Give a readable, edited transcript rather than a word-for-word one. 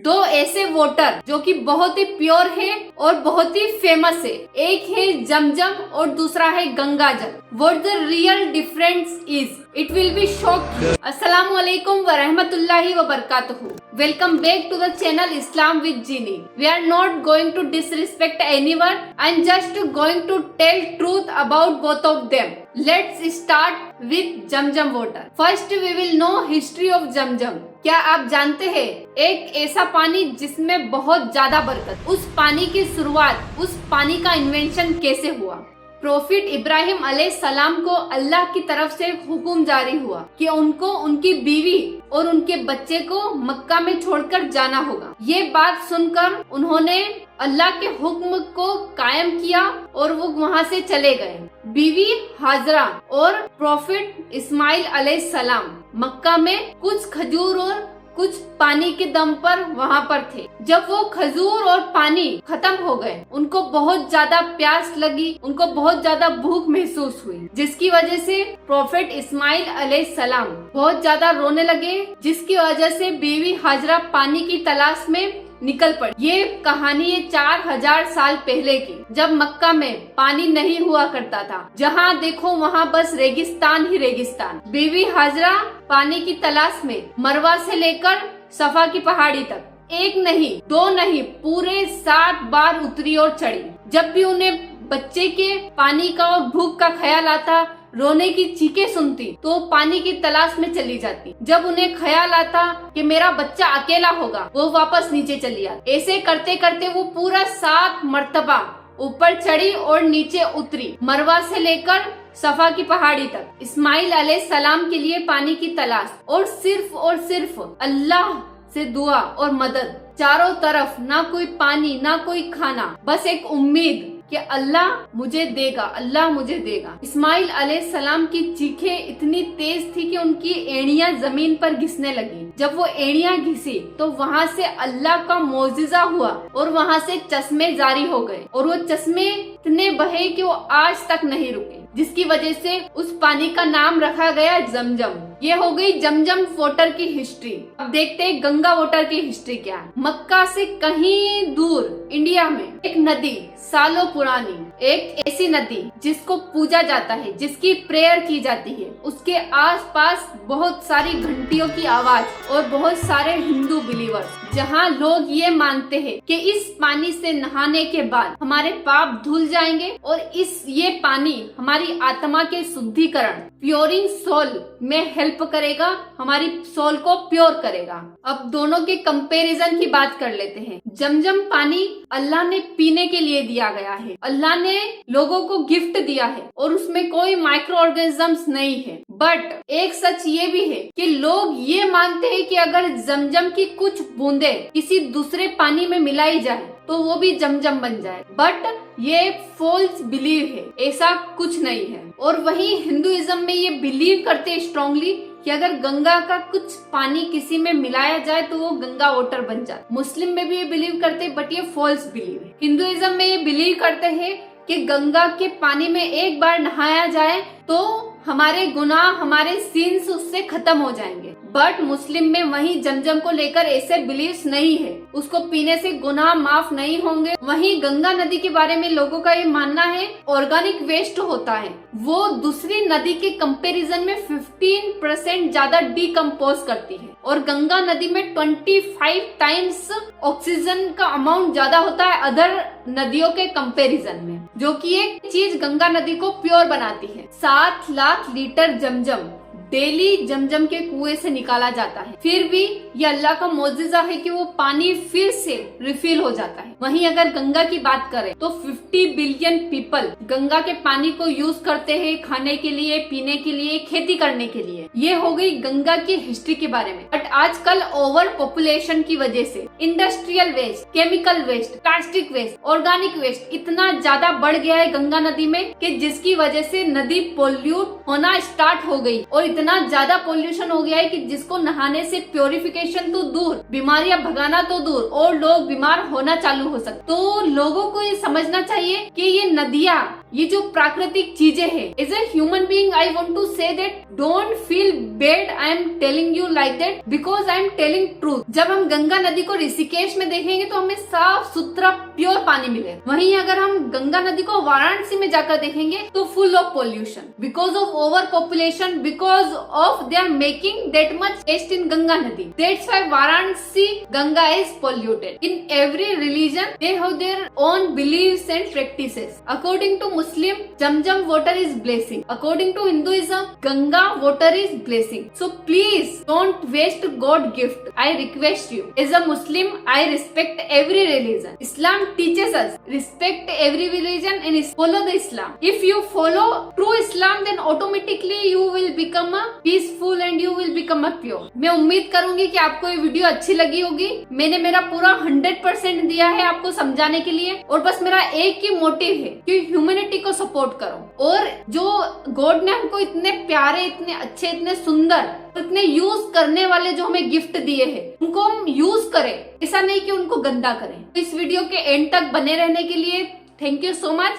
दो ऐसे वाटर जो कि बहुत ही प्योर है और बहुत ही फेमस है। एक है जमजम और दूसरा है गंगा जल। What the real difference is, it will be shock. अस्सलाम वालेकुम व रहमतुल्लाहि व बरकातुहू। Welcome back to the channel Islam with जीनी। We are not going to disrespect anyone, I am just going to tell truth about both of them. Let's start with Zamzam water. First we will know history of Zamzam. क्या आप जानते हैं एक ऐसा पानी जिसमें बहुत ज्यादा बरकत, उस पानी की शुरुआत, उस पानी का इन्वेंशन कैसे हुआ? प्रोफिट इब्राहिम अलैहिस्सलाम को अल्लाह की तरफ से हुक्म जारी हुआ कि उनको उनकी बीवी और उनके बच्चे को मक्का में छोड़कर जाना होगा। ये बात सुनकर उन्होंने अल्लाह के हुक्म को कायम किया और वो वहाँ से चले गए। बीवी हाजरा और प्रोफिट इस्माइल अलैहिस्सलाम मक्का में कुछ खजूर और कुछ पानी के दम पर वहाँ पर थे। जब वो खजूर और पानी खत्म हो गए, उनको बहुत ज्यादा प्यास लगी, उनको बहुत ज्यादा भूख महसूस हुई, जिसकी वजह से प्रोफेट इस्माइल अलैहिस्सलाम बहुत ज्यादा रोने लगे, जिसकी वजह से बीवी हाजरा पानी की तलाश में निकल पड़ी। ये कहानी है 4000 साल पहले की, जब मक्का में पानी नहीं हुआ करता था। जहाँ देखो वहाँ बस रेगिस्तान ही रेगिस्तान। बीवी हाजरा पानी की तलाश में मरवा से लेकर सफा की पहाड़ी तक एक नहीं, दो नहीं, पूरे 7 बार उतरी और चढ़ी। जब भी उन्हें बच्चे के पानी का और भूख का ख्याल आता, रोने की चीखें सुनती, तो पानी की तलाश में चली जाती। जब उन्हें ख्याल आता कि मेरा बच्चा अकेला होगा, वो वापस नीचे चली आती। ऐसे करते करते वो पूरा 7 मर्तबा ऊपर चढ़ी और नीचे उतरी, मरवा से लेकर सफा की पहाड़ी तक। इस्माइल अलैहिस्सलाम के लिए पानी की तलाश और सिर्फ अल्लाह से दुआ और मदद। चारों तरफ ना कोई पानी, ना कोई खाना, बस एक उम्मीद कि अल्लाह मुझे देगा, अल्लाह मुझे देगा। इस्माइल अलैहिस्सलाम की चीखें इतनी तेज थी कि उनकी एड़ियां जमीन पर घिसने लगी। जब वो एड़ियां घिसी तो वहाँ से अल्लाह का मौजिजा हुआ और वहाँ से चश्मे जारी हो गए, और वो चश्मे इतने बहे कि वो आज तक नहीं रुके, जिसकी वजह से उस पानी का नाम रखा गया जमजम। ये हो गई जमजम वाटर की हिस्ट्री। अब देखते हैं गंगा वाटर की हिस्ट्री क्या है। मक्का से कहीं दूर इंडिया में एक नदी, सालों पुरानी, एक ऐसी नदी जिसको पूजा जाता है, जिसकी प्रेयर की जाती है। उसके आसपास बहुत सारी घंटियों की आवाज और बहुत सारे हिंदू बिलीवर्स, जहाँ लोग ये मानते हैं कि इस पानी से नहाने के बाद हमारे पाप धुल जाएंगे और ये पानी हमारी आत्मा के शुद्धिकरण, प्योरिंग सोल में हेल्प करेगा, हमारी सोल को प्योर करेगा। अब दोनों के कंपैरिजन की बात कर लेते हैं। जमजम पानी अल्लाह ने पीने के लिए दिया गया है, अल्लाह ने लोगों को गिफ्ट दिया है और उसमें कोई माइक्रो ऑर्गेनिजम्स नहीं है। बट एक सच ये भी है कि लोग ये मानते हैं कि अगर जमजम की कुछ बूंदे किसी दूसरे पानी में मिलाई जाए तो वो भी जमजम बन जाए। बट ये फॉल्स बिलीव है, ऐसा कुछ नहीं है। और वहीं हिंदुइज्म में ये बिलीव करते हैं स्ट्रांगली कि अगर गंगा का कुछ पानी किसी में मिलाया जाए तो वो गंगा वाटर बन जाए। मुस्लिम में भी ये बिलीव करते हैं, बट ये फॉल्स बिलीव है। हिंदुइज्म में ये बिलीव करते हैं कि गंगा के पानी में एक बार नहाया जाए तो हमारे गुनाह, हमारे सिंस उससे खत्म हो जाएंगे। बट मुस्लिम में वहीं जमजम को लेकर ऐसे बिलीव्स नहीं है, उसको पीने से गुनाह माफ नहीं होंगे। वहीं गंगा नदी के बारे में लोगों का ये मानना है ऑर्गेनिक वेस्ट होता है, वो दूसरी नदी के कंपैरिजन में 15% ज्यादा डिकम्पोज करती है, और गंगा नदी में 25 टाइम्स ऑक्सीजन का अमाउंट ज्यादा होता है अदर नदियों के कंपैरिजन में, जो कि एक चीज गंगा नदी को प्योर बनाती है। 7 लाख लीटर जमजम डेली जमजम के कुएं से निकाला जाता है, फिर भी ये अल्लाह का मौजिजा है कि वो पानी फिर से रिफिल हो जाता है। वहीं अगर गंगा की बात करें तो 50 बिलियन पीपल गंगा के पानी को यूज करते हैं खाने के लिए, पीने के लिए, खेती करने के लिए। ये हो गई गंगा की हिस्ट्री के बारे में। बट आजकल ओवर पॉपुलेशन की वजह से industrial waste, chemical waste, plastic waste, organic waste इतना ज्यादा बढ़ गया है गंगा नदी में कि जिसकी वजह से नदी पोल्यूट होना स्टार्ट हो गई और इतना ज्यादा पोल्यूशन हो गया है कि जिसको नहाने से प्योरिफिकेशन तो दूर, बीमारियां भगाना तो दूर, और लोग बीमार होना चालू हो सकते। तो लोगों को ये समझना चाहिए कि ये नदियां, ये जो प्राकृतिक चीजें हैं, as a human being I want to say that don't feel bad, I am telling you like that because I am telling truth. जब हम गंगा नदी को ऋषिकेश में देखेंगे तो हमें साफ सुथरा प्योर पानी मिलेगा। वहीं अगर हम गंगा नदी को वाराणसी में जाकर देखेंगे तो full of pollution because of over population, because of they are making that much waste in Ganga नदी। That's why Varanasi Ganga is polluted. In every religion they have their own beliefs and practices. According to Muslim, Zamzam water is blessing. According to Hinduism, Ganga water is blessing. So please don't waste God gift. I request you. As a Muslim, I respect every religion. Islam teaches us respect every religion and follow the Islam. If you follow true Islam, then automatically you will become a peaceful and you will become a pure. मैं उम्मीद करूंगी कि आपको ये video अच्छी लगी होगी। मैंने मेरा पूरा 100% दिया है आपको समझाने के लिए, और बस मेरा एक ही मोटिव है कि ह्यूमैनिटी को सपोर्ट करो। और जो गॉड ने हमको इतने प्यारे, इतने अच्छे, इतने सुंदर, इतने यूज करने वाले जो हमें गिफ्ट दिए हैं, उनको हम यूज करें, ऐसा नहीं कि उनको गंदा करें। इस वीडियो के एंड तक बने रहने के लिए थैंक यू सो मच।